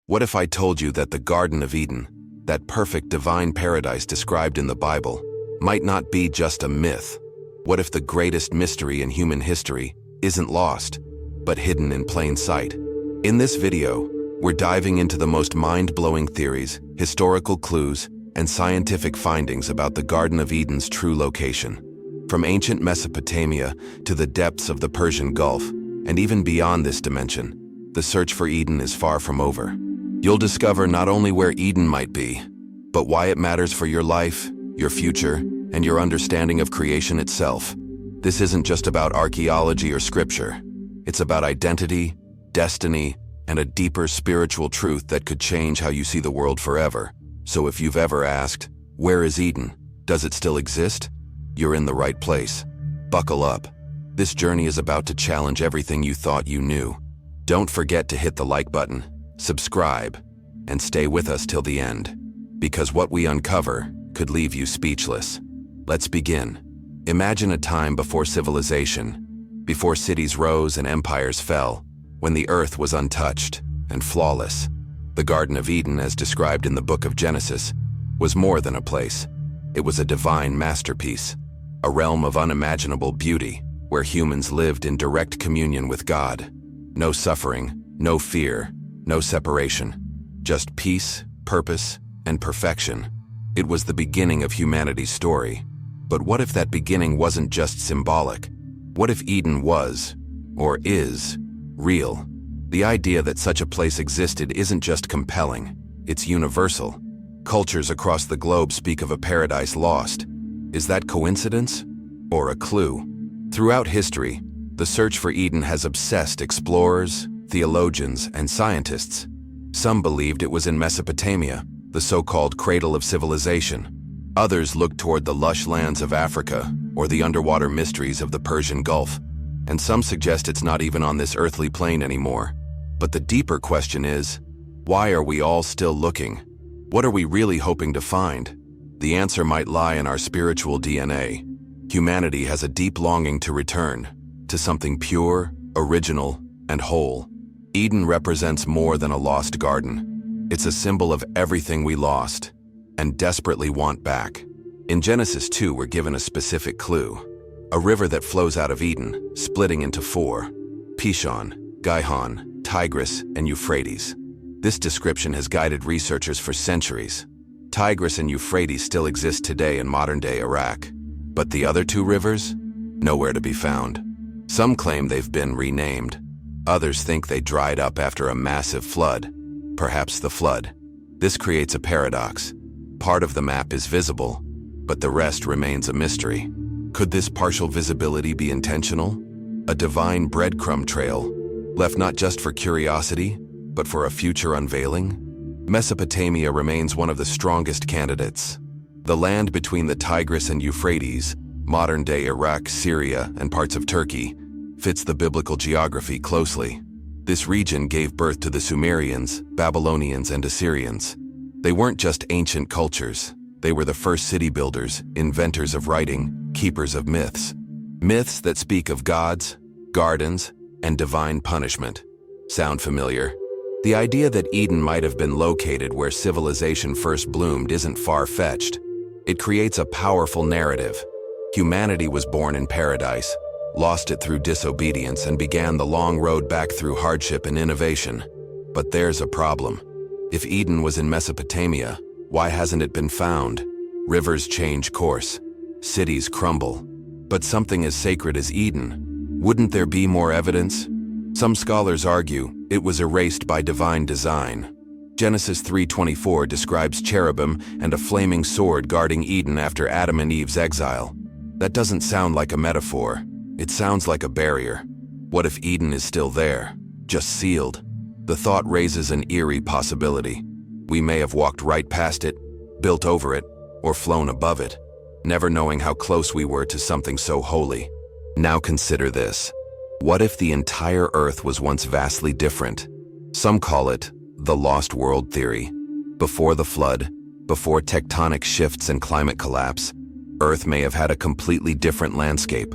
What if I told you that the Garden of Eden, that perfect divine paradise described in the Bible, might not be just a myth? What if the greatest mystery in human history isn't lost, but hidden in plain sight? In this video, we're diving into the most mind-blowing theories, historical clues, and scientific findings about the Garden of Eden's true location. From ancient Mesopotamia to the depths of the Persian Gulf, and even beyond this dimension, the search for Eden is far from over. You'll discover not only where Eden might be, but why it matters for your life, your future, and your understanding of creation itself. This isn't just about archaeology or scripture. It's about identity, destiny, and a deeper spiritual truth that could change how you see the world forever. So if you've ever asked, where is Eden? Does it still exist? You're in the right place. Buckle up. This journey is about to challenge everything you thought you knew. Don't forget to hit the like button, subscribe, and stay with us till the end, because what we uncover could leave you speechless. Let's begin. Imagine a time before civilization, before cities rose and empires fell, when the earth was untouched and flawless. The Garden of Eden, as described in the book of Genesis, was more than a place. It was a divine masterpiece, a realm of unimaginable beauty, where humans lived in direct communion with God. No suffering, no fear, no separation, just peace, purpose, and perfection. It was the beginning of humanity's story. But what if that beginning wasn't just symbolic? What if Eden was, or is, real? The idea that such a place existed isn't just compelling, it's universal. Cultures across the globe speak of a paradise lost. Is that coincidence? Or a clue? Throughout history, the search for Eden has obsessed explorers, theologians, and scientists. Some believed it was in Mesopotamia, the so-called cradle of civilization. Others looked toward the lush lands of Africa or the underwater mysteries of the Persian Gulf. And some suggest it's not even on this earthly plane anymore. But the deeper question is, why are we all still looking? What are we really hoping to find? The answer might lie in our spiritual DNA. Humanity has a deep longing to return to something pure, original, and whole. Eden represents more than a lost garden. It's a symbol of everything we lost and desperately want back. In Genesis 2, we're given a specific clue. A river that flows out of Eden, splitting into four: Pishon, Gihon, Tigris, and Euphrates. This description has guided researchers for centuries. Tigris and Euphrates still exist today in modern-day Iraq. But the other two rivers? Nowhere to be found. Some claim they've been renamed. Others think they dried up after a massive flood, perhaps the flood. This creates a paradox. Part of the map is visible, but the rest remains a mystery. Could this partial visibility be intentional? A divine breadcrumb trail, left not just for curiosity, but for a future unveiling? Mesopotamia remains one of the strongest candidates. The land between the Tigris and Euphrates, modern-day Iraq, Syria, and parts of Turkey, fits the biblical geography closely. This region gave birth to the Sumerians, Babylonians, and Assyrians. They weren't just ancient cultures. They were the first city builders, inventors of writing, keepers of myths. Myths that speak of gods, gardens, and divine punishment. Sound familiar? The idea that Eden might have been located where civilization first bloomed isn't far-fetched. It creates a powerful narrative. Humanity was born in paradise, lost it through disobedience, and began the long road back through hardship and innovation. But there's a problem. If Eden was in Mesopotamia, why hasn't it been found? Rivers change course. Cities crumble. But something as sacred as Eden, wouldn't there be more evidence? Some scholars argue it was erased by divine design. Genesis 3:24 describes cherubim and a flaming sword guarding Eden after Adam and Eve's exile. That doesn't sound like a metaphor. It sounds like a barrier. What if Eden is still there, just sealed? The thought raises an eerie possibility. We may have walked right past it, built over it, or flown above it, never knowing how close we were to something so holy. Now consider this. What if the entire Earth was once vastly different? Some call it the lost world theory. Before the flood, before tectonic shifts and climate collapse, Earth may have had a completely different landscape.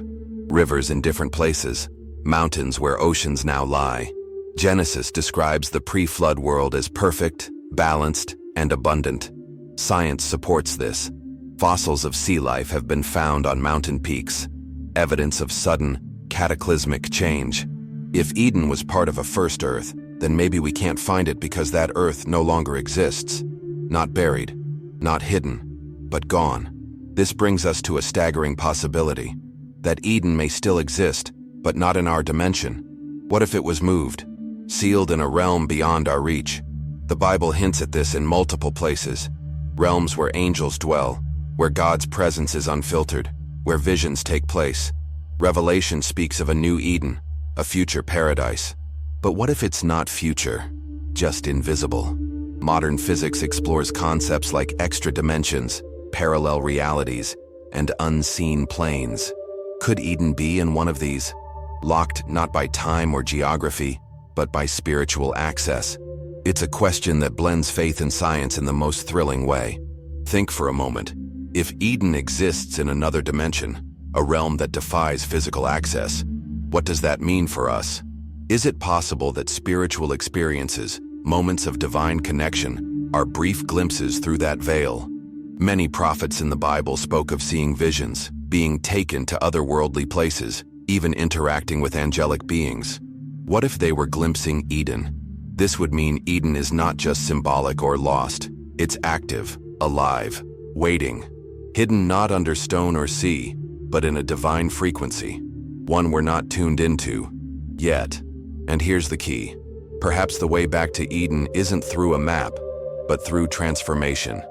Rivers in different places, mountains where oceans now lie. Genesis describes the pre-flood world as perfect, balanced, and abundant. Science supports this. Fossils of sea life have been found on mountain peaks, evidence of sudden, cataclysmic change. If Eden was part of a first Earth, then maybe we can't find it because that Earth no longer exists. Not buried, not hidden, but gone. This brings us to a staggering possibility, that Eden may still exist, but not in our dimension. What if it was moved, sealed in a realm beyond our reach? The Bible hints at this in multiple places. Realms where angels dwell, where God's presence is unfiltered, where visions take place. Revelation speaks of a new Eden, a future paradise. But what if it's not future, just invisible? Modern physics explores concepts like extra dimensions, parallel realities, and unseen planes. Could Eden be in one of these? Locked not by time or geography, but by spiritual access. It's a question that blends faith and science in the most thrilling way. Think for a moment. If Eden exists in another dimension, a realm that defies physical access, what does that mean for us? Is it possible that spiritual experiences, moments of divine connection, are brief glimpses through that veil? Many prophets in the Bible spoke of seeing visions, being taken to otherworldly places, even interacting with angelic beings. What if they were glimpsing Eden? This would mean Eden is not just symbolic or lost. It's active, alive, waiting, hidden not under stone or sea, but in a divine frequency, one we're not tuned into yet. And here's the key. Perhaps the way back to Eden isn't through a map, but through transformation.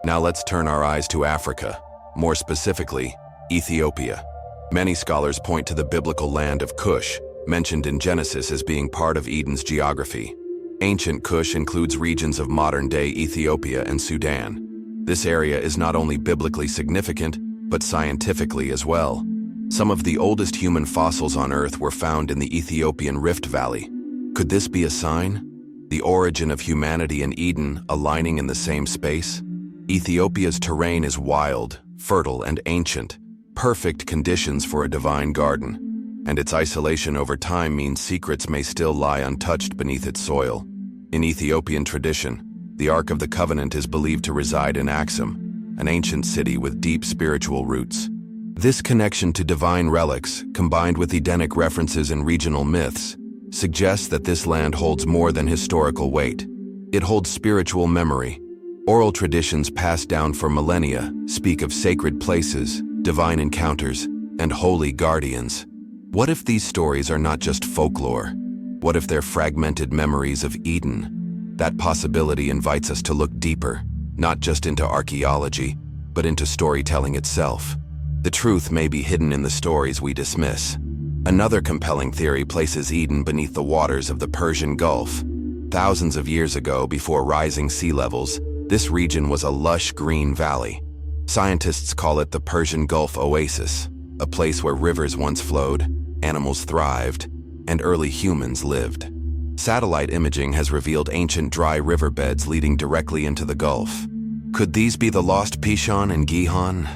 Now let's turn our eyes to Africa, more specifically, Ethiopia. Many scholars point to the biblical land of Cush, mentioned in Genesis as being part of Eden's geography. Ancient Cush includes regions of modern-day Ethiopia and Sudan. This area is not only biblically significant, but scientifically as well. Some of the oldest human fossils on Earth were found in the Ethiopian Rift Valley. Could this be a sign? The origin of humanity and Eden aligning in the same space? Ethiopia's terrain is wild, fertile, and ancient, perfect conditions for a divine garden. And its isolation over time means secrets may still lie untouched beneath its soil. In Ethiopian tradition, the Ark of the Covenant is believed to reside in Axum, an ancient city with deep spiritual roots. This connection to divine relics, combined with Edenic references and regional myths, suggests that this land holds more than historical weight. It holds spiritual memory. Oral traditions passed down for millennia speak of sacred places, divine encounters, and holy guardians. What if these stories are not just folklore? What if they're fragmented memories of Eden? That possibility invites us to look deeper, not just into archaeology, but into storytelling itself. The truth may be hidden in the stories we dismiss. Another compelling theory places Eden beneath the waters of the Persian Gulf. Thousands of years ago, before rising sea levels, this region was a lush green valley. Scientists call it the Persian Gulf Oasis, a place where rivers once flowed, animals thrived, and early humans lived. Satellite imaging has revealed ancient dry riverbeds leading directly into the Gulf. Could these be the lost Pishon and Gihon?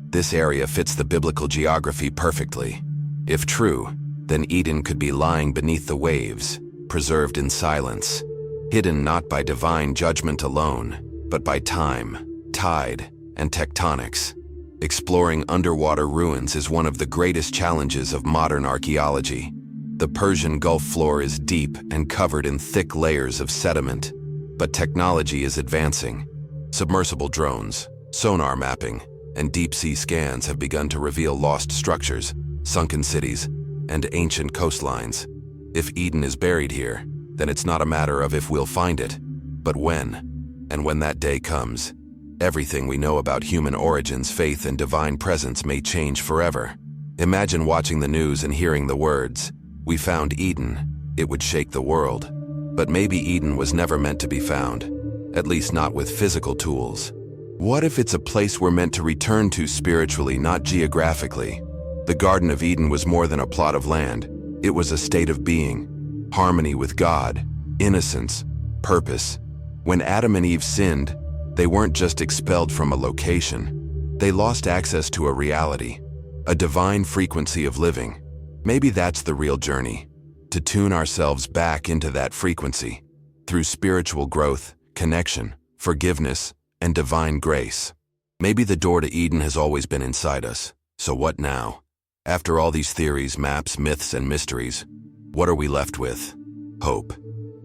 This area fits the biblical geography perfectly. If true, then Eden could be lying beneath the waves, preserved in silence, hidden not by divine judgment alone, but by time, tide, and tectonics. Exploring underwater ruins is one of the greatest challenges of modern archaeology. The Persian Gulf floor is deep and covered in thick layers of sediment, but technology is advancing. Submersible drones, sonar mapping, and deep-sea scans have begun to reveal lost structures, sunken cities, and ancient coastlines. If Eden is buried here, then it's not a matter of if we'll find it, but when. And when that day comes, everything we know about human origins, faith, and divine presence may change forever. Imagine watching the news and hearing the words, "We found Eden." It would shake the world. But maybe Eden was never meant to be found, at least not with physical tools. What if it's a place we're meant to return to spiritually, not geographically? The Garden of Eden was more than a plot of land. It was a state of being, harmony with God, innocence, purpose. When Adam and Eve sinned, they weren't just expelled from a location. They lost access to a reality, a divine frequency of living. Maybe that's the real journey, to tune ourselves back into that frequency through spiritual growth, connection, forgiveness, and divine grace. Maybe the door to Eden has always been inside us. So what now? After all these theories, maps, myths, and mysteries, what are we left with? Hope.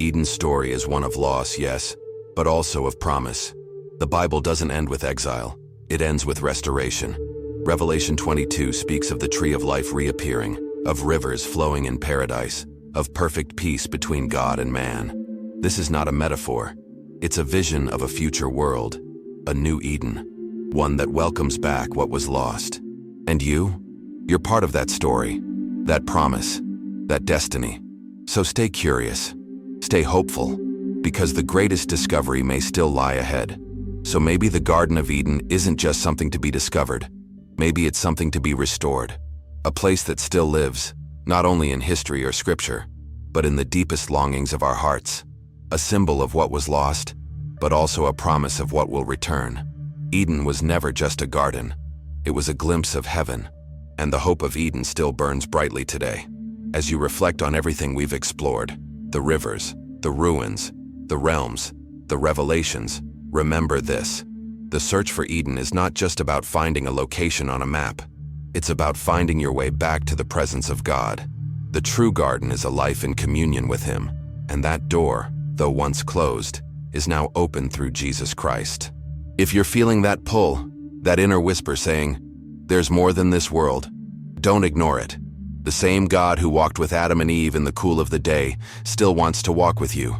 Eden's story is one of loss, yes, but also of promise. The Bible doesn't end with exile. It ends with restoration. Revelation 22 speaks of the tree of life reappearing, of rivers flowing in paradise, of perfect peace between God and man. This is not a metaphor. It's a vision of a future world, a new Eden, one that welcomes back what was lost. And you? You're part of that story, that promise, that destiny. So stay curious, stay hopeful, because the greatest discovery may still lie ahead. So maybe the Garden of Eden isn't just something to be discovered. Maybe it's something to be restored. A place that still lives, not only in history or scripture, but in the deepest longings of our hearts. A symbol of what was lost, but also a promise of what will return. Eden was never just a garden. It was a glimpse of heaven, and the hope of Eden still burns brightly today. As you reflect on everything we've explored, the rivers, the ruins, the realms, the revelations, remember this. The search for Eden is not just about finding a location on a map. It's about finding your way back to the presence of God. The true garden is a life in communion with Him, and that door, though once closed, is now open through Jesus Christ. If you're feeling that pull, that inner whisper saying, "There's more than this world," don't ignore it. The same God who walked with Adam and Eve in the cool of the day still wants to walk with you,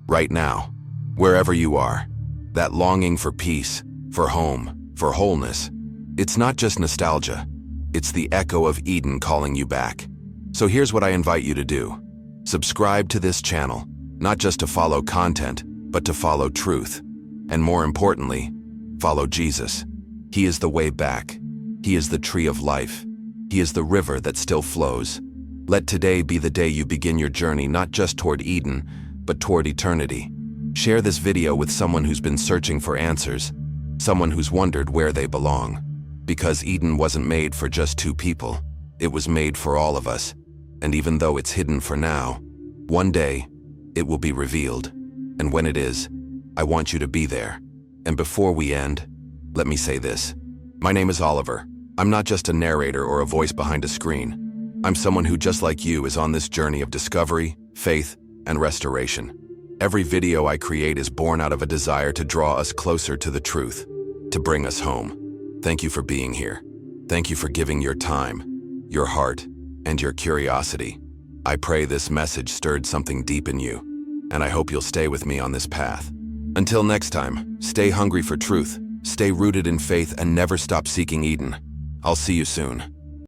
right now, wherever you are. That longing for peace, for home, for wholeness, it's not just nostalgia. It's the echo of Eden calling you back. So here's what I invite you to do. Subscribe to this channel, not just to follow content, but to follow truth. And more importantly, follow Jesus. He is the way back. He is the tree of life. He is the river that still flows. Let today be the day you begin your journey not just toward Eden, but toward eternity. Share this video with someone who's been searching for answers, someone who's wondered where they belong. Because Eden wasn't made for just two people. It was made for all of us. And even though it's hidden for now, one day, it will be revealed. And when it is, I want you to be there. And before we end, let me say this. My name is Oliver. I'm not just a narrator or a voice behind a screen. I'm someone who, just like you, is on this journey of discovery, faith, and restoration. Every video I create is born out of a desire to draw us closer to the truth, to bring us home. Thank you for being here. Thank you for giving your time, your heart, and your curiosity. I pray this message stirred something deep in you, and I hope you'll stay with me on this path. Until next time, stay hungry for truth, stay rooted in faith, and never stop seeking Eden. I'll see you soon.